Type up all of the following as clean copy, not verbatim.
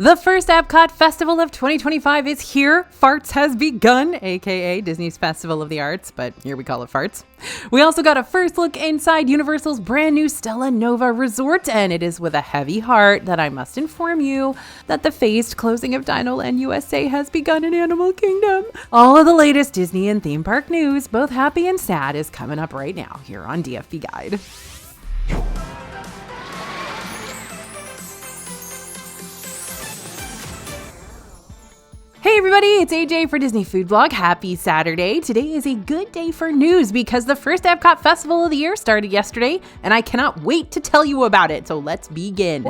The first EPCOT Festival of 2025 is here. Farts has begun, aka Disney's Festival of the Arts, but here we call it Farts. We also got a first look inside Universal's brand new Stella Nova Resort, and it is with a heavy heart that I must inform you that the phased closing of DinoLand USA has begun in Animal Kingdom. All of the latest Disney and theme park news, both happy and sad, is coming up right now here on DFB Guide. Hey everybody, it's AJ for Disney Food Blog. Happy Saturday. Today is a good day for news because the first EPCOT Festival of the year started yesterday and I cannot wait to tell you about it, so let's begin.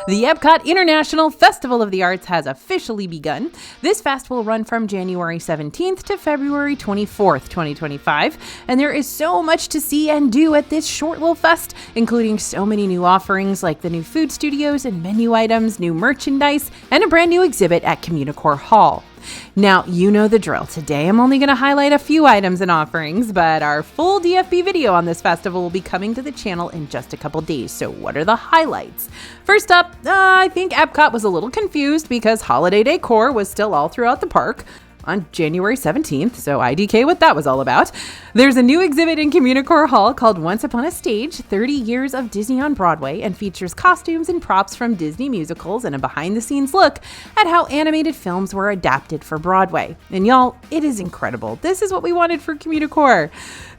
The EPCOT International Festival of the Arts has officially begun. This fest will run from January 17th to February 24th, 2025, and there is so much to see and do at this short little fest, including so many new offerings like the new food studios and menu items, new merchandise, and a brand new exhibit at Communicore Hall. Now, you know the drill. Today, I'm only going to highlight a few items and offerings, but our full DFB video on this festival will be coming to the channel in just a couple days. So what are the highlights? First up, I think EPCOT was a little confused because holiday decor was still all throughout the park on January 17th, so IDK what that was all about. There's a new exhibit in Communicore Hall called Once Upon a Stage, 30 Years of Disney on Broadway, and features costumes and props from Disney musicals and a behind-the-scenes look at how animated films were adapted for Broadway. And y'all, it is incredible. This is what we wanted for Communicore.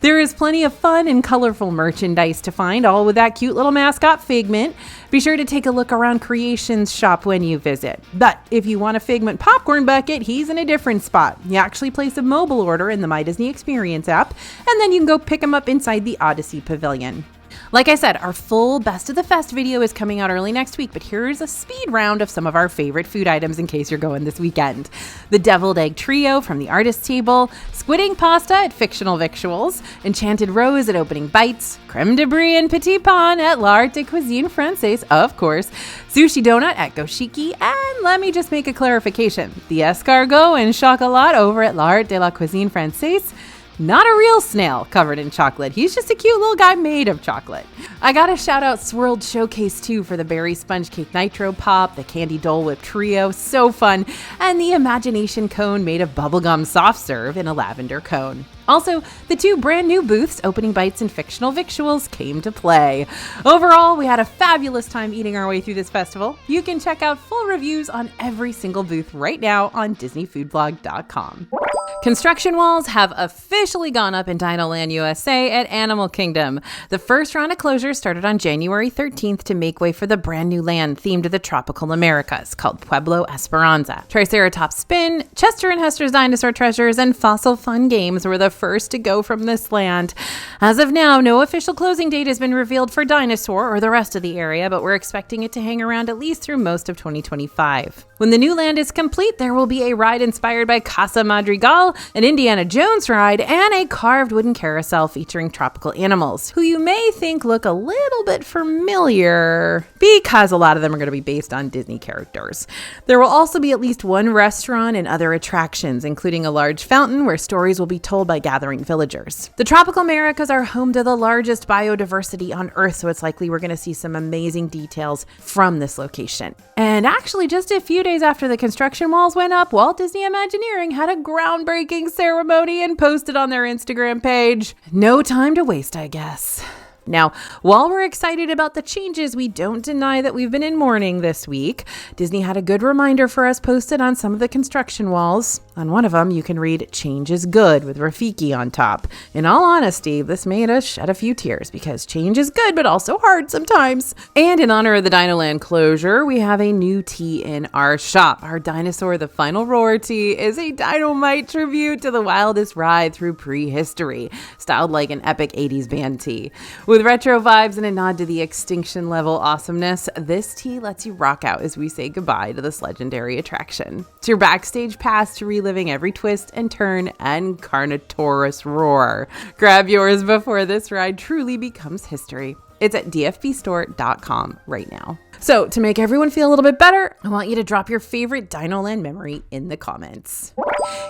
There is plenty of fun and colorful merchandise to find, all with that cute little mascot Figment. Be sure to take a look around Creations shop when you visit. But if you want a Figment popcorn bucket, he's in a different spot. You actually place a mobile order in the My Disney Experience app, and then you can go pick him up inside the Odyssey Pavilion. Like I said, our full Best of the Fest video is coming out early next week, but here's a speed round of some of our favorite food items in case you're going this weekend. The Deviled Egg Trio from the Artist Table, Squid Ink Pasta at Fictional Victuals, Enchanted Rose at Opening Bites, Creme de Brie and Petit Pain at L'Art de Cuisine Française, of course, Sushi Donut at Goshiki, and let me just make a clarification. The Escargot and Chocolat over at L'Art de la Cuisine Française. Not a real snail covered in chocolate. He's just a cute little guy made of chocolate. I gotta shout out Swirled Showcase too for the Berry Sponge Cake Nitro Pop, the Candy Dole Whip Trio, so fun, and the Imagination Cone made of bubblegum soft serve in a lavender cone. Also, the two brand new booths, Opening Bites and Fictional Victuals, came to play. Overall, we had a fabulous time eating our way through this festival. You can check out full reviews on every single booth right now on DisneyFoodBlog.com. Construction walls have officially gone up in DinoLand USA at Animal Kingdom. The first round of closures started on January 13th to make way for the brand new land themed to the tropical Americas called Pueblo Esperanza. Triceratops Spin, Chester and Hester's Dinosaur Treasures, and Fossil Fun Games were the first to go from this land. As of now, no official closing date has been revealed for Dinosaur or the rest of the area, but we're expecting it to hang around at least through most of 2025. When the new land is complete, there will be a ride inspired by Casa Madrigal, an Indiana Jones ride, and a carved wooden carousel featuring tropical animals, who you may think look a little bit familiar because a lot of them are going to be based on Disney characters. There will also be at least one restaurant and other attractions, including a large fountain where stories will be told by gathering villagers. The tropical Americas are home to the largest biodiversity on Earth, so it's likely we're going to see some amazing details from this location. And actually, just a few days after the construction walls went up, Walt Disney Imagineering had a groundbreaking ceremony and posted on their Instagram page. No time to waste, I guess. Now, while we're excited about the changes, we don't deny that we've been in mourning this week. Disney had a good reminder for us posted on some of the construction walls. On one of them, you can read, "Change is good," with Rafiki on top. In all honesty, this made us shed a few tears because change is good, but also hard sometimes. And in honor of the DinoLand closure, we have a new tea in our shop. Our Dinosaur the Final Roar tea is a Dynamite tribute to the wildest ride through prehistory, styled like an epic 80s band tea. With retro vibes and a nod to the extinction level awesomeness, this tea lets you rock out as we say goodbye to this legendary attraction. It's your backstage pass to reliving every twist and turn and Carnotaurus roar. Grab yours before this ride truly becomes history. It's at dfbstore.com right now. So to make everyone feel a little bit better, I want you to drop your favorite DinoLand memory in the comments.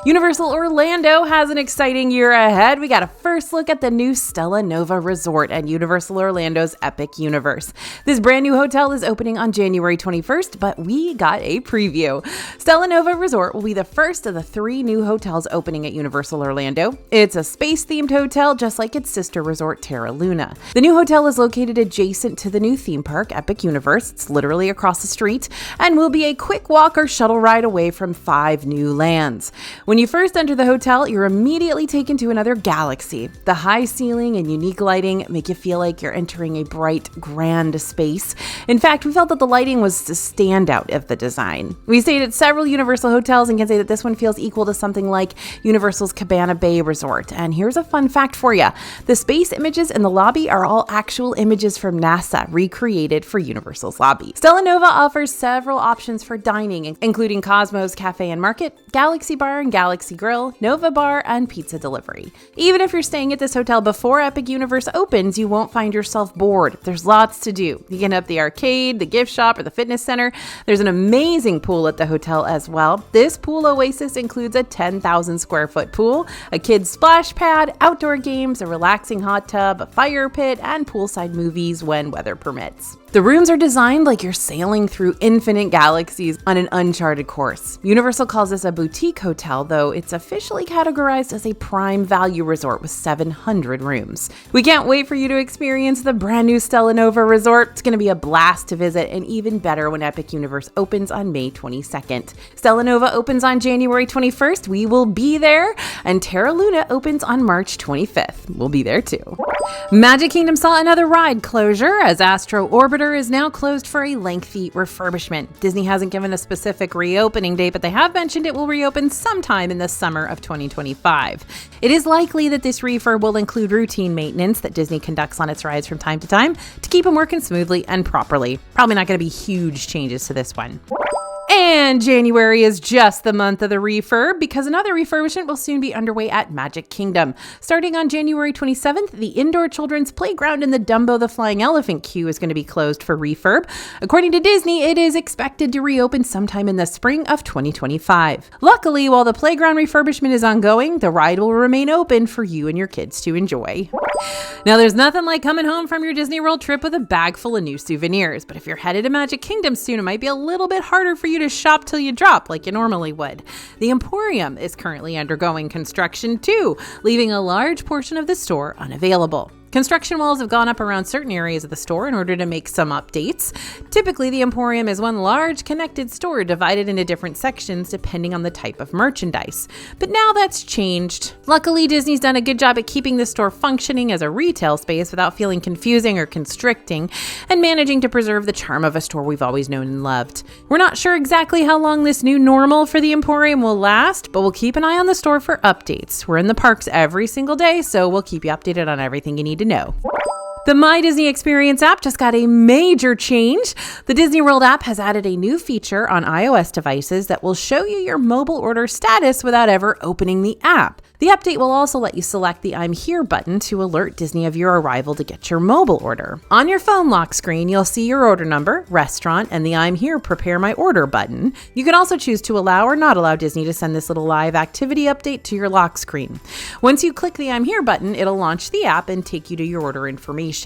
Universal Orlando has an exciting year ahead. We got a first look at the new Stella Nova Resort at Universal Orlando's Epic Universe. This brand new hotel is opening on January 21st, but we got a preview. Stella Nova Resort will be the first of the 3 new hotels opening at Universal Orlando. It's a space-themed hotel just like its sister resort, Terra Luna. The new hotel is located adjacent to the new theme park, Epic Universe. It's literally across the street and will be a quick walk or shuttle ride away from 5 new lands. When you first enter the hotel, you're immediately taken to another galaxy. The high ceiling and unique lighting make you feel like you're entering a bright, grand space. In fact, we felt that the lighting was the standout of the design. We stayed at several Universal hotels and can say that this one feels equal to something like Universal's Cabana Bay Resort. And here's a fun fact for you. The space images in the lobby are all actual images from NASA recreated for Universal's lobby. Stella Nova offers several options for dining, including Cosmos Cafe and Market, Galaxy Bar and Galaxy Grill, Nova Bar, and pizza delivery. Even if you're staying at this hotel before Epic Universe opens, you won't find yourself bored. There's lots to do. You can hit up the arcade, the gift shop, or the fitness center. There's an amazing pool at the hotel as well. This pool oasis includes a 10,000 square foot pool, a kid's splash pad, outdoor games, a relaxing hot tub, a fire pit, and poolside movies when weather permits. The rooms are designed like you're sailing through infinite galaxies on an uncharted course. Universal calls this a boutique hotel, though it's officially categorized as a prime value resort with 700 rooms. We can't wait for you to experience the brand new Stella Nova Resort. It's going to be a blast to visit, and even better when Epic Universe opens on May 22nd. Stella Nova opens on January 21st. We will be there. And Terra Luna opens on March 25th. We'll be there too. Magic Kingdom saw another ride closure as Astro Orbiter is now closed for a lengthy refurbishment. Disney hasn't given a specific reopening date, but they have mentioned it will reopen sometime in the summer of 2025. It is likely that this refurb will include routine maintenance that Disney conducts on its rides from time to time to keep them working smoothly and properly. Probably not going to be huge changes to this one. And January is just the month of the refurb because another refurbishment will soon be underway at Magic Kingdom. Starting on January 27th, the indoor children's playground in the Dumbo the Flying Elephant queue is going to be closed for refurb. According to Disney, it is expected to reopen sometime in the spring of 2025. Luckily, while the playground refurbishment is ongoing, the ride will remain open for you and your kids to enjoy. Now, there's nothing like coming home from your Disney World trip with a bag full of new souvenirs, but if you're headed to Magic Kingdom soon, it might be a little bit harder for you to shop till you drop like you normally would. The Emporium is currently undergoing construction too, leaving a large portion of the store unavailable. Construction walls have gone up around certain areas of the store in order to make some updates. Typically, the Emporium is one large connected store divided into different sections depending on the type of merchandise. But now that's changed. Luckily, Disney's done a good job at keeping the store functioning as a retail space without feeling confusing or constricting, and managing to preserve the charm of a store we've always known and loved. We're not sure exactly how long this new normal for the Emporium will last, but we'll keep an eye on the store for updates. We're in the parks every single day, so we'll keep you updated on everything you need to know. The My Disney Experience app just got a major change. The Disney World app has added a new feature on iOS devices that will show you your mobile order status without ever opening the app. The update will also let you select the I'm Here button to alert Disney of your arrival to get your mobile order. On your phone lock screen, you'll see your order number, restaurant, and the I'm Here Prepare My Order button. You can also choose to allow or not allow Disney to send this little live activity update to your lock screen. Once you click the I'm Here button, it'll launch the app and take you to your order information.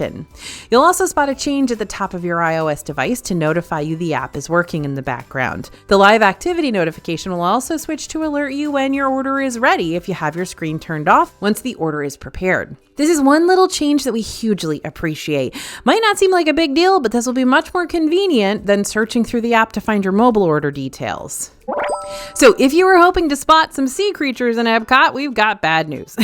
You'll also spot a change at the top of your iOS device to notify you the app is working in the background. The live activity notification will also switch to alert you when your order is ready if you have your screen turned off once the order is prepared. This is one little change that we hugely appreciate. Might not seem like a big deal, but this will be much more convenient than searching through the app to find your mobile order details. So if you were hoping to spot some sea creatures in Epcot, we've got bad news.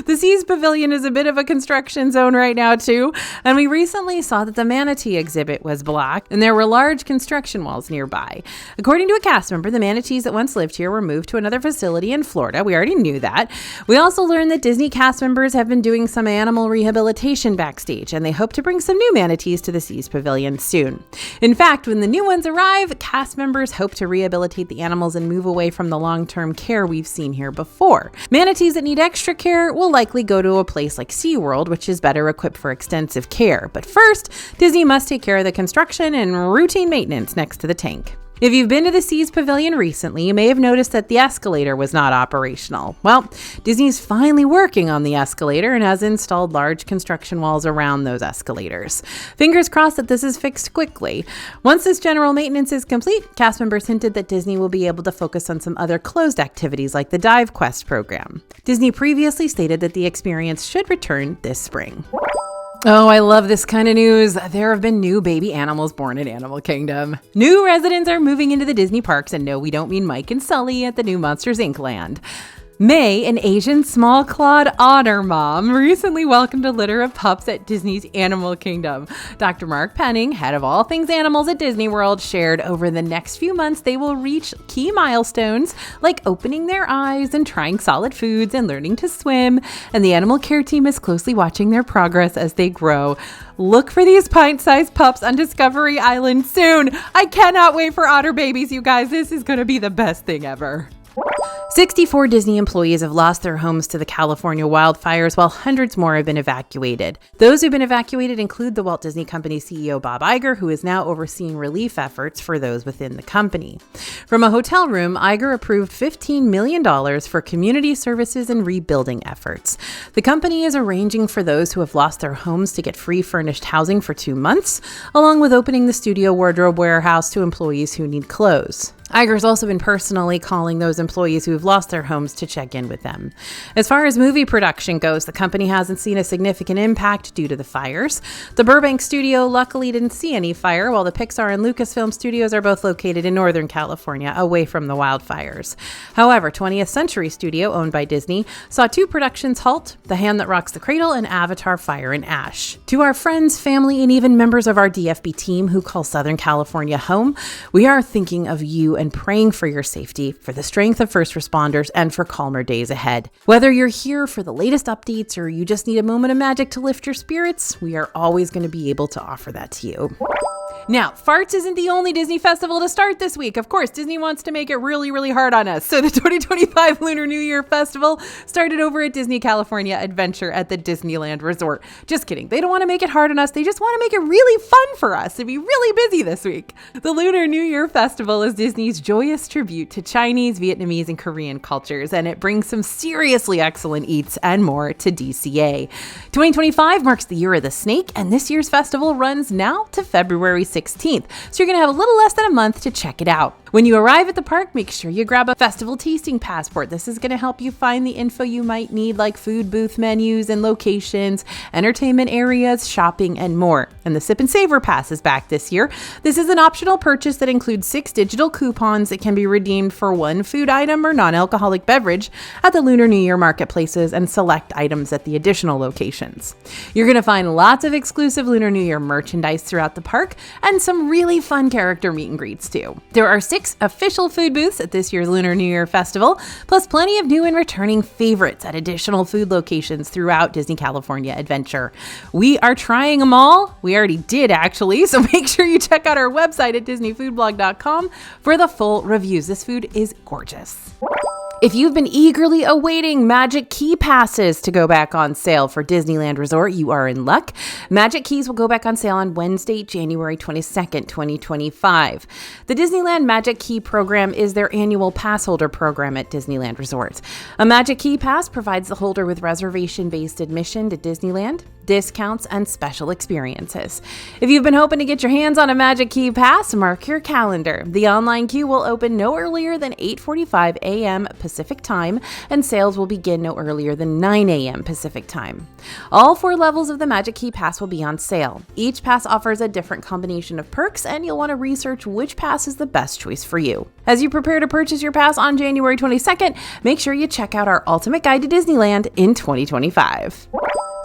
The Seas Pavilion is a bit of a construction zone right now too, and we recently saw that the manatee exhibit was blocked and there were large construction walls nearby. According to a cast member, the manatees that once lived here were moved to another facility in Florida. We already knew that. We also learned that Disney cast members have been doing some animal rehabilitation backstage, and they hope to bring some new manatees to the Seas Pavilion soon. In fact, when the new ones arrive, cast members hope to rehabilitate the animals in and move away from the long-term care we've seen here before. Manatees that need extra care will likely go to a place like SeaWorld, which is better equipped for extensive care. But first, Disney must take care of the construction and routine maintenance next to the tank. If you've been to the Seas Pavilion recently, you may have noticed that the escalator was not operational. Well, Disney's finally working on the escalator and has installed large construction walls around those escalators. Fingers crossed that this is fixed quickly. Once this general maintenance is complete, cast members hinted that Disney will be able to focus on some other closed activities like the Dive Quest program. Disney previously stated that the experience should return this spring. Oh, I love this kind of news. There have been new baby animals born in Animal Kingdom. New residents are moving into the Disney parks, and no, we don't mean Mike and Sully at the new Monsters Inc. land. May, an Asian small-clawed otter mom, recently welcomed a litter of pups at Disney's Animal Kingdom. Dr. Mark Penning, head of all things animals at Disney World, shared over the next few months they will reach key milestones like opening their eyes and trying solid foods and learning to swim, and the animal care team is closely watching their progress as they grow. Look for these pint-sized pups on Discovery Island soon. I cannot wait for otter babies, you guys. This is going to be the best thing ever. 64 Disney employees have lost their homes to the California wildfires, while hundreds more have been evacuated. Those who've been evacuated include the Walt Disney Company CEO Bob Iger, who is now overseeing relief efforts for those within the company. From a hotel room, Iger approved $15 million for community services and rebuilding efforts. The company is arranging for those who have lost their homes to get free furnished housing for 2 months, along with opening the studio wardrobe warehouse to employees who need clothes. Iger's also been personally calling those employees who have lost their homes to check in with them. As far as movie production goes, the company hasn't seen a significant impact due to the fires. The Burbank studio luckily didn't see any fire, while the Pixar and Lucasfilm studios are both located in Northern California, away from the wildfires. However, 20th Century Studio, owned by Disney, saw 2 productions halt: The Hand That Rocks the Cradle and Avatar: Fire and Ash. To our friends, family, and even members of our DFB team who call Southern California home, we are thinking of you and praying for your safety, for the strength of first responders, and for calmer days ahead. Whether you're here for the latest updates or you just need a moment of magic to lift your spirits, we are always going to be able to offer that to you. Now, farts isn't the only Disney festival to start this week. Of course, Disney wants to make it really, really hard on us. So the 2025 Lunar New Year Festival started over at Disney California Adventure at the Disneyland Resort. Just kidding. They don't want to make it hard on us. They just want to make it really fun for us to be really busy this week. The Lunar New Year Festival is Disney's joyous tribute to Chinese, Vietnamese, and Korean cultures, and it brings some seriously excellent eats and more to DCA. 2025 marks the Year of the Snake, and this year's festival runs now to February 16th, so you're going to have a little less than a month to check it out. When you arrive at the park, make sure you grab a festival tasting passport. This is going to help you find the info you might need, like food booth menus and locations, entertainment areas, shopping, and more. And the Sip and Savor Pass is back this year. This is an optional purchase that includes 6 digital coupons that can be redeemed for 1 food item or non-alcoholic beverage at the Lunar New Year marketplaces and select items at the additional locations. You're going to find lots of exclusive Lunar New Year merchandise throughout the park and some really fun character meet and greets too. There are 6 official food booths at this year's Lunar New Year Festival, plus plenty of new and returning favorites at additional food locations throughout Disney California Adventure. We are trying them all. We already did, actually, so make sure you check out our website at DisneyFoodBlog.com for the full reviews. This food is gorgeous. If you've been eagerly awaiting Magic Key passes to go back on sale for Disneyland Resort, you are in luck. Magic Keys will go back on sale on Wednesday, January 22nd, 2025. The Disneyland Magic Key program is their annual pass holder program at Disneyland Resort. A Magic Key pass provides the holder with reservation-based admission to Disneyland, discounts, and special experiences. If you've been hoping to get your hands on a Magic Key pass, mark your calendar. The online queue will open no earlier than 8:45 a.m. Pacific time, and sales will begin no earlier than 9 a.m. Pacific time. All 4 levels of the Magic Key pass will be on sale. Each pass offers a different combination of perks, and you'll want to research which pass is the best choice for you. As you prepare to purchase your pass on January 22nd, make sure you check out our Ultimate Guide to Disneyland in 2025.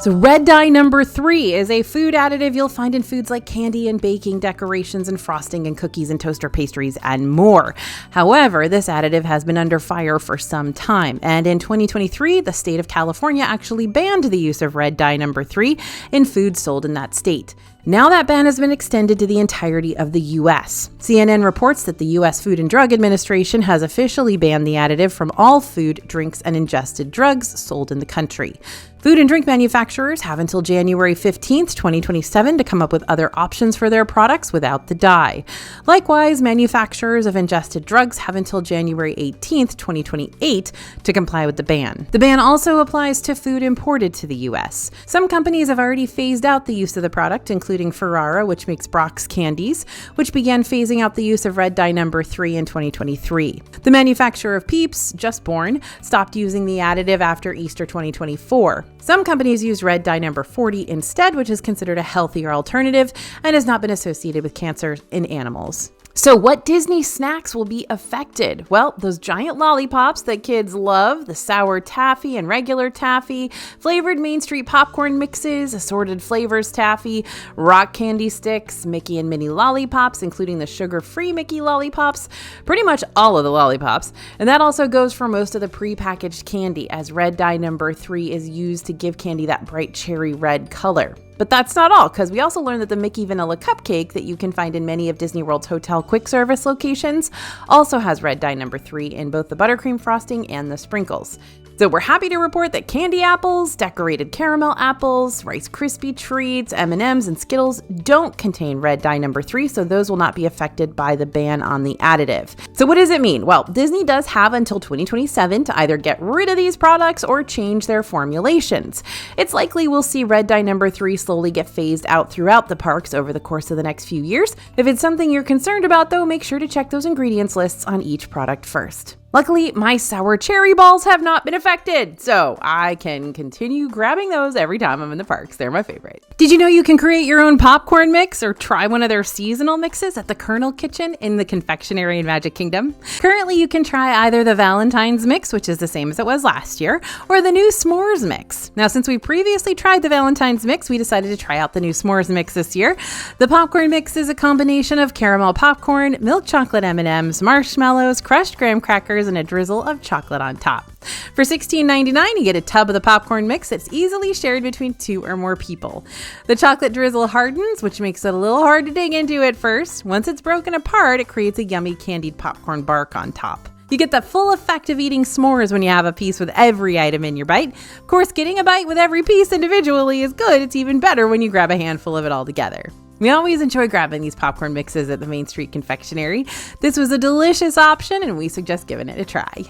So red dye number 3 is a food additive you'll find in foods like candy and baking, decorations and frosting and cookies and toaster pastries and more. However, this additive has been under fire for some time, and in 2023, the state of California actually banned the use of red dye number 3 in foods sold in that state. Now that ban has been extended to the entirety of the U.S. CNN reports that the U.S. Food and Drug Administration has officially banned the additive from all food, drinks, and ingested drugs sold in the country. Food and drink manufacturers have until January 15th, 2027 to come up with other options for their products without the dye. Likewise, manufacturers of ingested drugs have until January 18th, 2028 to comply with the ban. The ban also applies to food imported to the U.S. Some companies have already phased out the use of the product, including Ferrara, which makes Brock's candies, which began phasing out the use of red dye number 3 in 2023. The manufacturer of Peeps, Just Born, stopped using the additive after Easter 2024. Some companies use red dye number 40 instead, which is considered a healthier alternative and has not been associated with cancer in animals. So what Disney snacks will be affected? Well, those giant lollipops that kids love, the sour taffy and regular taffy, flavored Main Street popcorn mixes, assorted flavors taffy, rock candy sticks, Mickey and Minnie lollipops, including the sugar-free Mickey lollipops, pretty much all of the lollipops. And that also goes for most of the pre-packaged candy, as red dye number 3 is used to give candy that bright cherry red color. But that's not all, because we also learned that the Mickey Vanilla Cupcake that you can find in many of Disney World's hotel quick service locations also has red dye number 3 in both the buttercream frosting and the sprinkles. So we're happy to report that candy apples, decorated caramel apples, Rice Krispie treats, M&Ms, and Skittles don't contain red dye number 3, so those will not be affected by the ban on the additive. So what does it mean? Well, Disney does have until 2027 to either get rid of these products or change their formulations. It's likely we'll see red dye number 3 slowly get phased out throughout the parks over the course of the next few years. If it's something you're concerned about, though, make sure to check those ingredients lists on each product first. Luckily, my sour cherry balls have not been affected, so I can continue grabbing those every time I'm in the parks. They're my favorite. Did you know you can create your own popcorn mix or try one of their seasonal mixes at the Colonel Kitchen in the Confectionery in Magic Kingdom? Currently, you can try either the Valentine's mix, which is the same as it was last year, or the new S'mores mix. Now, since we previously tried the Valentine's mix, we decided to try out the new S'mores mix this year. The popcorn mix is a combination of caramel popcorn, milk chocolate M&Ms, marshmallows, crushed graham crackers, and a drizzle of chocolate on top. For $16.99, you get a tub of the popcorn mix that's easily shared between 2 or more people. The chocolate drizzle hardens, which makes it a little hard to dig into at first. Once it's broken apart, it creates a yummy candied popcorn bark on top. You get the full effect of eating s'mores when you have a piece with every item in your bite. Of course, getting a bite with every piece individually is good. It's even better when you grab a handful of it all together. We always enjoy grabbing these popcorn mixes at the Main Street Confectionery. This was a delicious option, and we suggest giving it a try.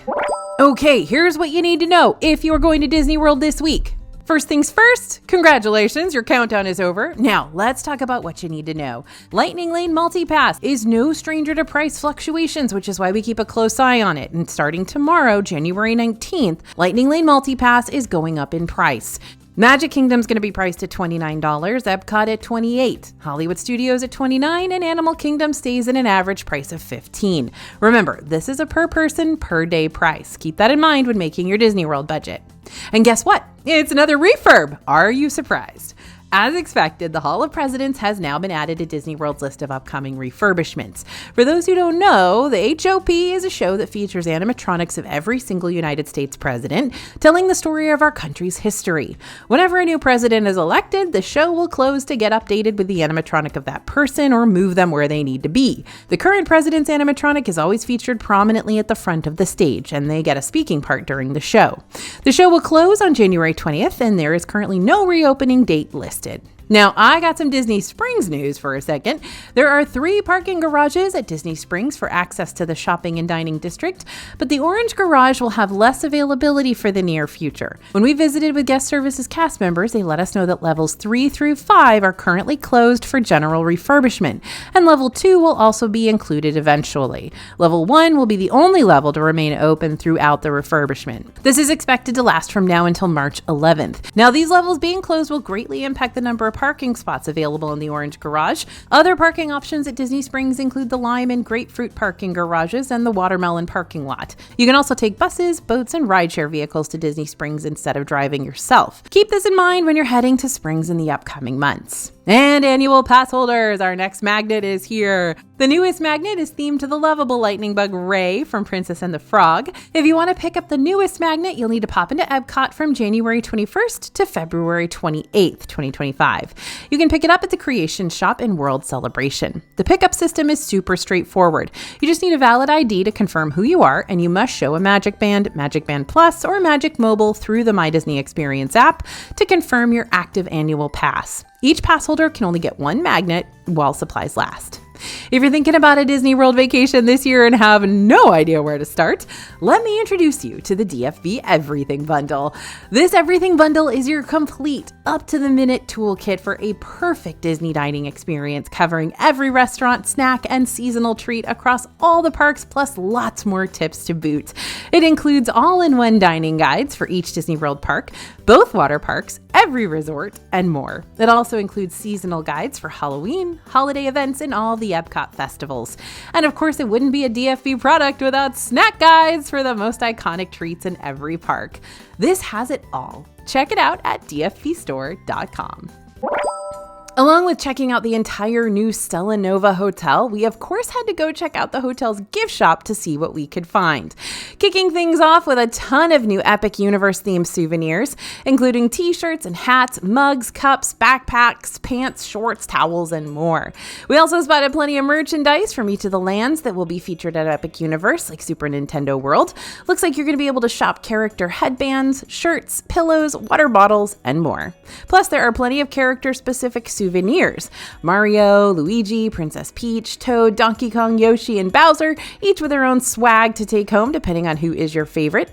Okay, here's what you need to know if you're going to Disney World this week. First things first, congratulations, your countdown is over. Now, let's talk about what you need to know. Lightning Lane MultiPass is no stranger to price fluctuations, which is why we keep a close eye on it. And starting tomorrow, January 19th, Lightning Lane MultiPass is going up in price. Magic Kingdom's going to be priced at $29, EPCOT at $28, Hollywood Studios at $29, and Animal Kingdom stays at an average price of $15. Remember, this is a per person, per day price. Keep that in mind when making your Disney World budget. And guess what? It's another refurb. Are you surprised? As expected, the Hall of Presidents has now been added to Disney World's list of upcoming refurbishments. For those who don't know, the HOP is a show that features animatronics of every single United States president, telling the story of our country's history. Whenever a new president is elected, the show will close to get updated with the animatronic of that person or move them where they need to be. The current president's animatronic is always featured prominently at the front of the stage, and they get a speaking part during the show. The show will close on January 20th, and there is currently no reopening date listed. Now, I got some Disney Springs news for a second. There are 3 parking garages at Disney Springs for access to the shopping and dining district, but the orange garage will have less availability for the near future. When we visited with guest services cast members, they let us know that levels 3 through 5 are currently closed for general refurbishment, and level 2 will also be included eventually. Level 1 will be the only level to remain open throughout the refurbishment. This is expected to last from now until March 11th. Now, these levels being closed will greatly impact the number of parking spots available in the orange garage. Other parking options at Disney Springs include the lime and grapefruit parking garages and the watermelon parking lot. You can also take buses, boats, and rideshare vehicles to Disney Springs instead of driving yourself. Keep this in mind when you're heading to Springs in the upcoming months. And annual pass holders, our next magnet is here. The newest magnet is themed to the lovable lightning bug Ray from Princess and the Frog. If you want to pick up the newest magnet, you'll need to pop into EPCOT from January 21st to February 28th, 2025. You can pick it up at the Creation Shop in World Celebration. The pickup system is super straightforward. You just need a valid ID to confirm who you are, and you must show a Magic Band, Magic Band Plus, or Magic Mobile through the My Disney Experience app to confirm your active annual pass. Each pass holder can only get one magnet while supplies last. If you're thinking about a Disney World vacation this year and have no idea where to start, let me introduce you to the DFB Everything Bundle. This Everything Bundle is your complete, up-to-the-minute toolkit for a perfect Disney dining experience, covering every restaurant, snack, and seasonal treat across all the parks, plus lots more tips to boot. It includes all-in-one dining guides for each Disney World park, both water parks, every resort, and more. It also includes seasonal guides for Halloween, holiday events, and all the EPCOT festivals. And of course, it wouldn't be a DFB product without snack guides for the most iconic treats in every park. This has it all. Check it out at dfbstore.com. Along with checking out the entire new Stella Nova hotel, we of course had to go check out the hotel's gift shop to see what we could find. Kicking things off with a ton of new Epic Universe themed souvenirs, including t-shirts and hats, mugs, cups, backpacks, pants, shorts, towels, and more. We also spotted plenty of merchandise from each of the lands that will be featured at Epic Universe, like Super Nintendo World. Looks like you're going to be able to shop character headbands, shirts, pillows, water bottles, and more. Plus, there are plenty of character-specific souvenirs. Mario, Luigi, Princess Peach, Toad, Donkey Kong, Yoshi, and Bowser, each with their own swag to take home depending on who is your favorite.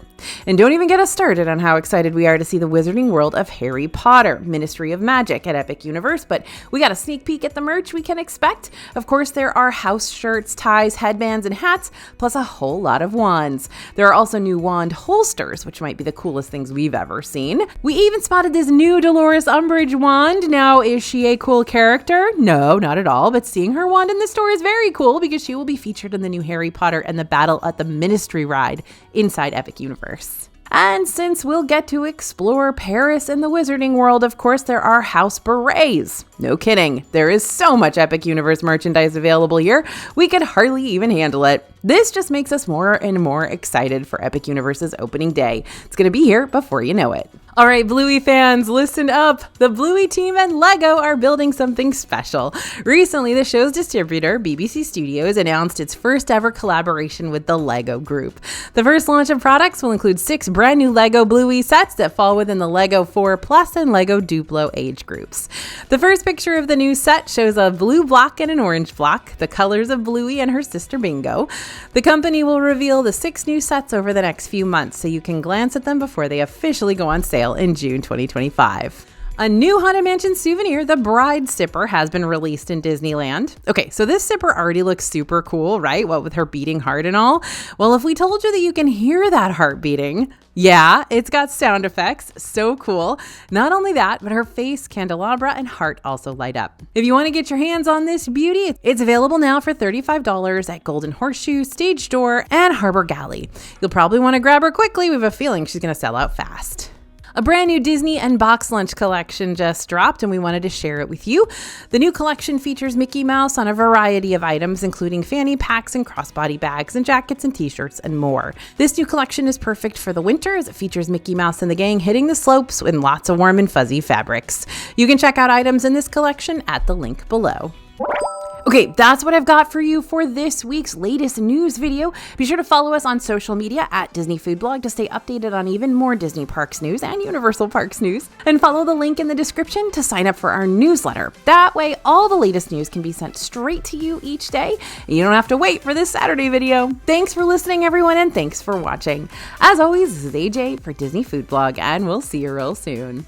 And don't even get us started on how excited we are to see the Wizarding World of Harry Potter, Ministry of Magic at Epic Universe, but we got a sneak peek at the merch we can expect. Of course, there are house shirts, ties, headbands, and hats, plus a whole lot of wands. There are also new wand holsters, which might be the coolest things we've ever seen. We even spotted this new Dolores Umbridge wand. Now, is she a cool character? No, not at all, but seeing her wand in the store is very cool because she will be featured in the new Harry Potter and the Battle at the Ministry ride inside Epic Universe. And since we'll get to explore Paris and the Wizarding World, of course, there are house berets. No kidding. There is so much Epic Universe merchandise available here, we could hardly even handle it. This just makes us more and more excited for Epic Universe's opening day. It's going to be here before you know it. All right, Bluey fans, listen up. The Bluey team and LEGO are building something special. Recently, the show's distributor, BBC Studios, announced its first ever collaboration with the LEGO Group. The first launch of products will include 6 brand new LEGO Bluey sets that fall within the LEGO 4+ and LEGO Duplo age groups. The first picture of the new set shows a blue block and an orange block, the colors of Bluey and her sister Bingo. The company will reveal the 6 new sets over the next few months, so you can glance at them before they officially go on sale in June 2025. A new Haunted Mansion souvenir, the Bride Sipper, has been released in Disneyland. Okay, so this Sipper already looks super cool, right? What with her beating heart and all? Well, if we told you that you can hear that heart beating, yeah, it's got sound effects, so cool. Not only that, but her face, candelabra, and heart also light up. If you want to get your hands on this beauty, it's available now for $35 at Golden Horseshoe, Stage Door, and Harbor Galley. You'll probably want to grab her quickly. We have a feeling she's going to sell out fast. A brand new Disney and Box Lunch collection just dropped, and we wanted to share it with you. The new collection features Mickey Mouse on a variety of items, including fanny packs and crossbody bags and jackets and t-shirts and more. This new collection is perfect for the winter as it features Mickey Mouse and the gang hitting the slopes in lots of warm and fuzzy fabrics. You can check out items in this collection at the link below. Okay, that's what I've got for you for this week's latest news video. Be sure to follow us on social media at Disney Food Blog to stay updated on even more Disney Parks news and Universal Parks news. And follow the link in the description to sign up for our newsletter. That way, all the latest news can be sent straight to you each day, and you don't have to wait for this Saturday video. Thanks for listening, everyone, and thanks for watching. As always, this is AJ for Disney Food Blog, and we'll see you real soon.